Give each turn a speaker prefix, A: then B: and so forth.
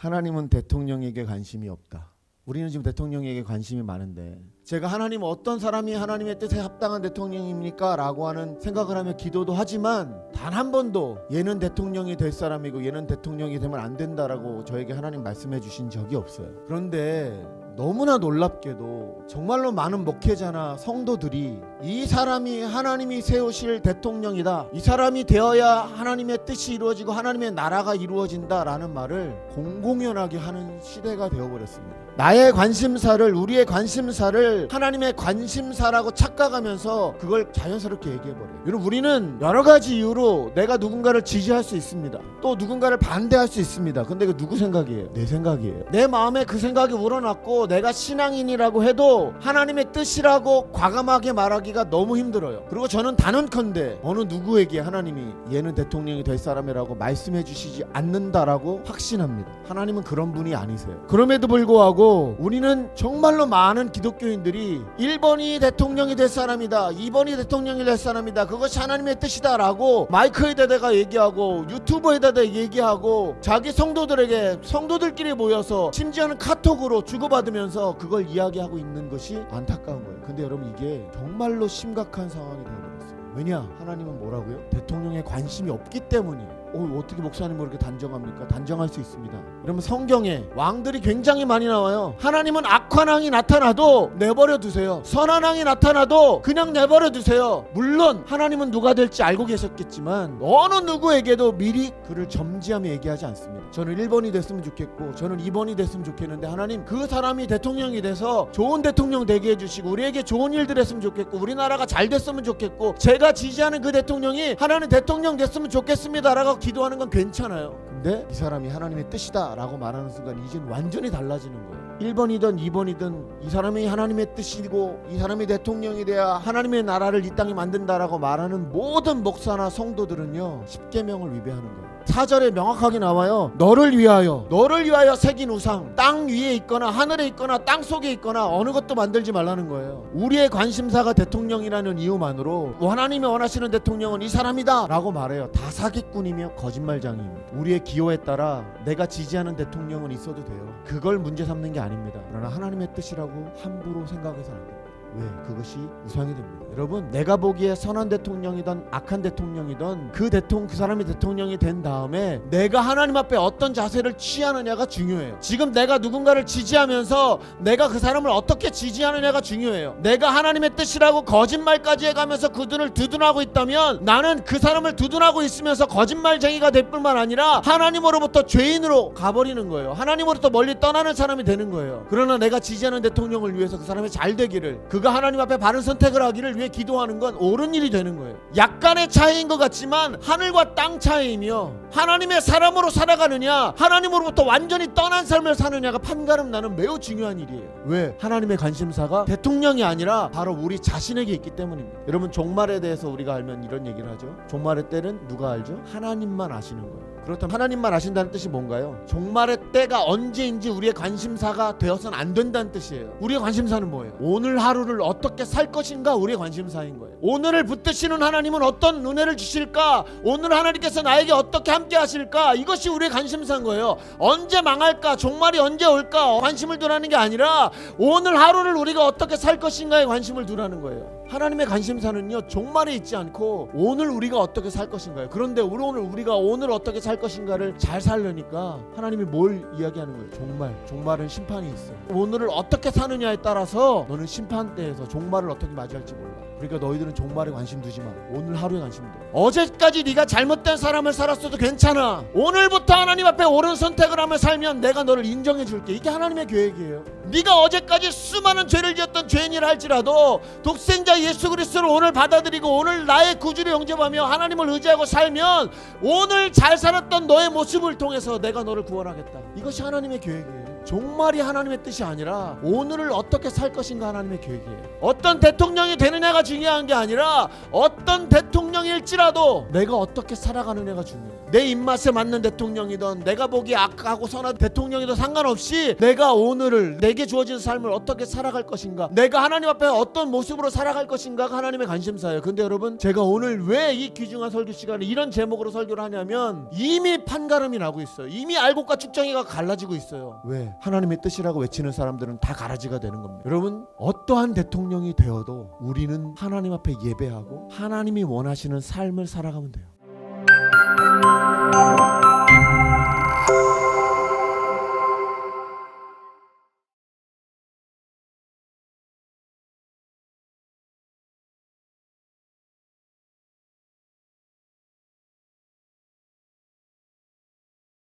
A: 하나님은 대통령에게 관심이 없다. 우리는 지금 대통령에게 관심이 많은데, 제가 하나님 어떤 사람이 하나님의 뜻에 합당한 대통령입니까? 라고 하는 생각을 하며 기도도 하지만 단 한 번도 얘는 대통령이 될 사람이고 얘는 대통령이 되면 안 된다라고 저에게 하나님 말씀해 주신 적이 없어요. 그런데 너무나 놀랍게도 정말로 많은 목회자나 성도들이 이 사람이 하나님이 세우실 대통령이다, 이 사람이 되어야 하나님의 뜻이 이루어지고 하나님의 나라가 이루어진다라는 말을 공공연하게 하는 시대가 되어버렸습니다. 나의 관심사를, 우리의 관심사를 하나님의 관심사라고 착각하면서 그걸 자연스럽게 얘기해버려요. 여러분, 우리는 여러 가지 이유로 내가 누군가를 지지할 수 있습니다. 또 누군가를 반대할 수 있습니다. 근데 그 누구 생각이에요? 내 생각이에요. 내 마음에 그 생각이 우러났고 내가 신앙인이라고 해도 하나님의 뜻이라고 과감하게 말하기가 너무 힘들어요. 그리고 저는 단언컨대 어느 누구에게 하나님이 얘는 대통령이 될 사람이라고 말씀해 주시지 않는다라고 확신합니다. 하나님은 그런 분이 아니세요. 그럼에도 불구하고 우리는 정말로 많은 기독교인들이 1번이 대통령이 될 사람이다, 2번이 대통령이 될 사람이다, 그것이 하나님의 뜻이다 라고 마이크에다가 얘기하고 유튜브에다가 얘기하고 자기 성도들끼리 모여서 심지어는 카톡으로 주고받으면서 그걸 이야기하고 있는 것이 안타까운 거예요. 근데 여러분, 이게 정말로 심각한 상황이 되어버렸어요. 왜냐? 하나님은 뭐라고요? 대통령에 관심이 없기 때문이에요. 어떻게 목사님은 그렇게 단정합니까? 단정할 수 있습니다. 여러분, 성경에 왕들이 굉장히 많이 나와요. 하나님은 악한 왕이 나타나도 내버려 두세요. 선한 왕이 나타나도 그냥 내버려 두세요. 물론 하나님은 누가 될지 알고 계셨겠지만 어느 누구에게도 미리 그를 점지하며 얘기하지 않습니다. 저는 1번이 됐으면 좋겠고 저는 2번이 됐으면 좋겠는데 하나님, 그 사람이 대통령이 돼서 좋은 대통령 되게 해주시고 우리에게 좋은 일들 했으면 좋겠고 우리나라가 잘 됐으면 좋겠고 제가 지지하는 그 대통령이 하나님 대통령 됐으면 좋겠습니다 라고 기도하는 건 괜찮아요. 근데 이 사람이 하나님의 뜻이다 라고 말하는 순간 이젠 완전히 달라지는 거예요. 1번이든 2번이든 이 사람이 하나님의 뜻이고 이 사람이 대통령이 돼야 하나님의 나라를 이 땅에 만든다라고 말하는 모든 목사나 성도들은요, 십계명을 위배하는 거예요. 4절에 명확하게 나와요. 너를 위하여 새긴 우상, 땅 위에 있거나 하늘에 있거나 땅 속에 있거나 어느 것도 만들지 말라는 거예요. 우리의 관심사가 대통령이라는 이유만으로 하나님이 원하시는 대통령은 이 사람이다 라고 말해요. 다 사기꾼이며 거짓말장애입니다. 우리의 기호에 따라 내가 지지하는 대통령은 있어도 돼요. 그걸 문제 삼는 게 아닙니다. 그러나 하나님의 뜻이라고 함부로 생각해서는 안 됩니다. 왜? 그것이 우상이 됩니다. 여러분, 내가 보기에 선한 대통령이든 악한 대통령이든 그 사람이 대통령이 된 다음에 내가 하나님 앞에 어떤 자세를 취하느냐가 중요해요. 지금 내가 누군가를 지지하면서 내가 그 사람을 어떻게 지지하느냐가 중요해요. 내가 하나님의 뜻이라고 거짓말까지 해가면서 그들을 두둔하고 있다면 나는 그 사람을 두둔하고 있으면서 거짓말쟁이가 될 뿐만 아니라 하나님으로부터 죄인으로 가버리는 거예요. 하나님으로부터 멀리 떠나는 사람이 되는 거예요. 그러나 내가 지지하는 대통령을 위해서 그 사람이 잘 되기를, 그가 하나님 앞에 바른 선택을 하기를 위해 기도하는 건 옳은 일이 되는 거예요. 약간의 차이인 것 같지만 하늘과 땅 차이이며, 하나님의 사람으로 살아가느냐 하나님으로부터 완전히 떠난 삶을 사느냐가 판가름 나는 매우 중요한 일이에요. 왜? 하나님의 관심사가 대통령이 아니라 바로 우리 자신에게 있기 때문입니다. 여러분, 종말에 대해서 우리가 알면 이런 얘기를 하죠. 종말의 때는 누가 알죠? 하나님만 아시는 거예요. 그렇다면 하나님만 아신다는 뜻이 뭔가요? 종말의 때가 언제인지 우리의 관심사가 되어서는 안 된다는 뜻이에요. 우리의 관심사는 뭐예요? 오늘 하루를 어떻게 살 것인가 우리의 관심사인 거예요. 오늘을 붙드시는 하나님은 어떤 은혜를 주실까? 오늘 하나님께서 나에게 어떻게 함께 하실까? 이것이 우리의 관심사인 거예요. 언제 망할까? 종말이 언제 올까? 관심을 두라는 게 아니라 오늘 하루를 우리가 어떻게 살 것인가에 관심을 두라는 거예요. 하나님의 관심사는요, 종말에 있지 않고 오늘 우리가 어떻게 살 것인가요. 그런데 우리가 오늘 어떻게 살 것인가를 잘 살려니까 하나님이 뭘 이야기하는 거예요? 종말은 심판이 있어. 오늘을 어떻게 사느냐에 따라서 너는 심판대에서 종말을 어떻게 맞이할지 몰라. 그러니까 너희들은 종말에 관심 두지 마. 오늘 하루에 관심 둬. 어제까지 네가 잘못된 삶을 살았어도 괜찮아. 오늘부터 하나님 앞에 옳은 선택을 하며 살면 내가 너를 인정해 줄게. 이게 하나님의 계획이에요. 네가 어제까지 수많은 죄를 지었던 죄인이라 할지라도 독생자 예수 그리스도를 오늘 받아들이고 오늘 나의 구주로 영접하며 하나님을 의지하고 살면 오늘 잘 살았던 너의 모습을 통해서 내가 너를 구원하겠다. 이것이 하나님의 계획이에요. 종말이 하나님의 뜻이 아니라 오늘을 어떻게 살 것인가 하나님의 계획이에요. 어떤 대통령이 되느냐가 중요한 게 아니라 어떤 대통령일지라도 내가 어떻게 살아가느냐가 중요해요. 내 입맛에 맞는 대통령이든 내가 보기 악하고 선한 대통령이든 상관없이 내가 오늘을 내게 주어진 삶을 어떻게 살아갈 것인가, 내가 하나님 앞에 어떤 모습으로 살아갈 것인가가 하나님의 관심사예요. 근데 여러분, 제가 오늘 왜 이 귀중한 설교 시간에 이런 제목으로 설교를 하냐면 이미 판가름이 나고 있어요. 이미 알곡과 쭉정이가 갈라지고 있어요. 왜? 하나님의 뜻이라고 외치는 사람들은 다 가라지가 되는 겁니다. 여러분, 어떠한 대통령이 되어도 우리는 하나님 앞에 예배하고 하나님이 원하시는 삶을 살아가면 돼요.